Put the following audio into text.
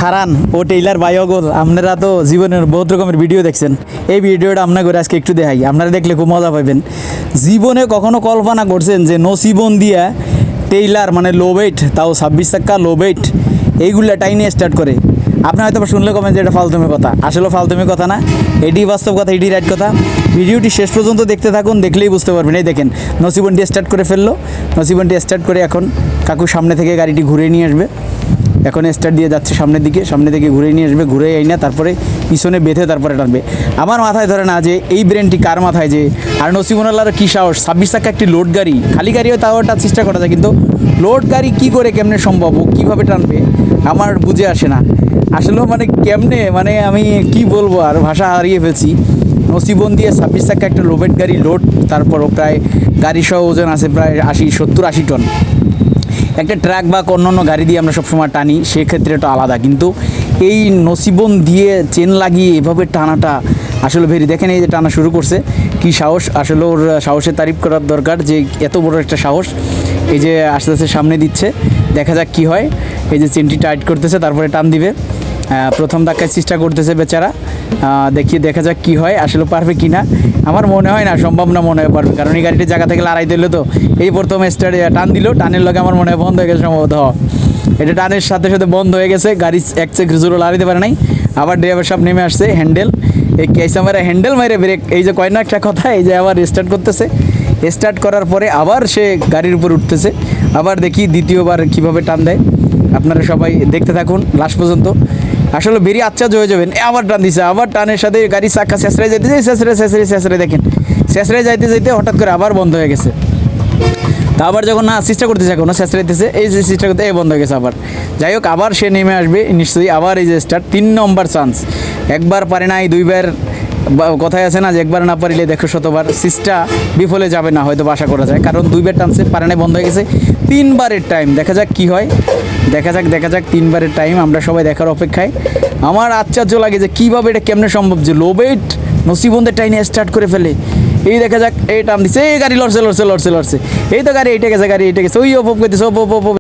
খারান ও Taylor বায়োগোল আপনারা তো জীবনের বহুত রকমের ভিডিও দেখছেন। এই ভিডিওটা আপনার করে আজকে একটু দেখাই, আপনারা দেখলে খুব মজা পাবেন। জীবনে কখনো কল্পনা করছেন যে নসিবন দিয়া টেইলার মানে লো ওয়েট, তাও 26 চাক্কা লো ওয়েট এইগুলা টাইনে স্টার্ট করে? আপনি হয়তো শুনলে কমেন যে এটা ফালতুমি কথা। আসলে ফালতুমি কথা না, এটি বাস্তব কথা, এটি রাইট কথা। ভিডিওটি শেষ পর্যন্ত দেখতে থাকুন, দেখলেই বুঝতে পারবেন। এই দেখেন নসিবনটি স্টার্ট করে ফেললো। নসিবনটি স্টার্ট করে এখন কাকু সামনে থেকে গাড়িটি ঘুরে নিয়ে আসবে। এখন স্টার্ট দিয়ে যাচ্ছে সামনের দিকে, সামনে থেকে ঘুরে নিয়ে আসবে, ঘুরে এই না তারপরে পিছনে বেঁধে তারপরে টানবে। আমার মাথায় ধরে না যে এই ব্রেনটি কার মাথায় যে, আর নসিবুল্লাহর কী সাহস, 26 চাকা একটি লোড গাড়ি, খালি গাড়িও তাও ওটা চেষ্টা করা যায়, কিন্তু লোড গাড়ি কী করে কেমনে সম্ভব, ও কীভাবে টানবে আমার বুঝে আসে না আসলেও। মানে কেমনে, মানে আমি কি বলবো, আর ভাষা হারিয়ে ফেলছি। নসিবন দিয়ে 26 চাকা একটা লোডেড গাড়ি লোড, তারপরও প্রায় গাড়ি সহ ওজন আছে প্রায় 70-80 টন। একটা ট্রাক বা অন্যান্য গাড়ি দিয়ে আমরা সবসময় টানি, সেক্ষেত্রে এটা আলাদা, কিন্তু এই নসিবন দিয়ে চেন লাগিয়ে এভাবে টানাটা আসলে ভেরি। দেখেন এই যে টানা শুরু করছে, কি সাহস! আসলে ওর সাহসের তারিফ করার দরকার, যে এত বড় একটা সাহস। এই যে আস্তে আস্তে সামনে দিচ্ছে, দেখা যাক কি হয়। এই যে চেনটি টাইট করতেছে, তারপরে টান দিবে। প্রথম ধাক্কায় চেষ্টা করতেছে বেচারা, দেখা যাক কি হয়, আসলে পারবে কি না। আমার মনে হয় না, সম্ভব না মনে হয় পারবে, কারণ এই গাড়িটি জায়গা থেকে লড়াই দিল। তো এই প্রথম স্টার্ট টান দিল, টানের লগে আমার মনে হয় বন্ধ হয়ে গেছে সম্ভবত। এটা টানের সাথে সাথে বন্ধ হয়ে গেছে, গাড়ি এক চেক জোরে লড়াইতে পারে নাই। আবার ড্রাইভার সাহেব নেমে আসছে, হ্যান্ডেল এই কেসা মেরে হ্যান্ডেল মেরে ব্রেক, এই যে কয় না একটা কথা, এই যে আবার স্টার্ট করতেছে। স্টার্ট করার পরে আবার সে গাড়ির উপর উঠতেছে। আবার দেখি দ্বিতীয়বার কিভাবে টান দেয়, আপনারা সবাই দেখতে থাকুন লাস্ট পর্যন্ত। আসলে বেরিয়ে আশ্চর্য হয়ে যাবেন। আবার টান দিছে, আবার টানের সাথে গাড়ির চাকা শেষরে যাইতে শেষরে দেখেন, শেষরে যাইতে যাইতে হঠাৎ করে আবার বন্ধ হয়ে গেছে। তা আবার যখন না চেষ্টা করতেছে, এখনও শেষরে দিতেছে, এই যে চেষ্টা করতে এই বন্ধ হয়ে গেছে আবার। যাই হোক, আবার সে নেমে আসবে নিশ্চয়ই। আবার এই যে স্টার্ট, 3 নম্বর চান্স। একবার পারে নাই, দুইবার, কথায় আছে না যে একবার না পারিলে দেখো শতবার। সিস্টা বিফলে যাবে না হয়তো আশা করা যায়, কারণ 2বার টানছে, পারে নাই, বন্ধ হয়ে গেছে। 3বারের টাইম, দেখা যাক কি হয়। দেখা যাক 3বারের টাইম, আমরা সবাই দেখার অপেক্ষায়। আমার আশ্চর্য লাগে যে কীভাবে এটা কেমনে সম্ভব যে লো ওয়েট নসিবন্দের টাইনে স্টার্ট করে ফেলে। এই দেখা যাক, এই টান দিচ্ছে, এই গাড়ি লড়ছে, এই তো গাড়ি এইটা গেছে, ওই অপ করতেছে,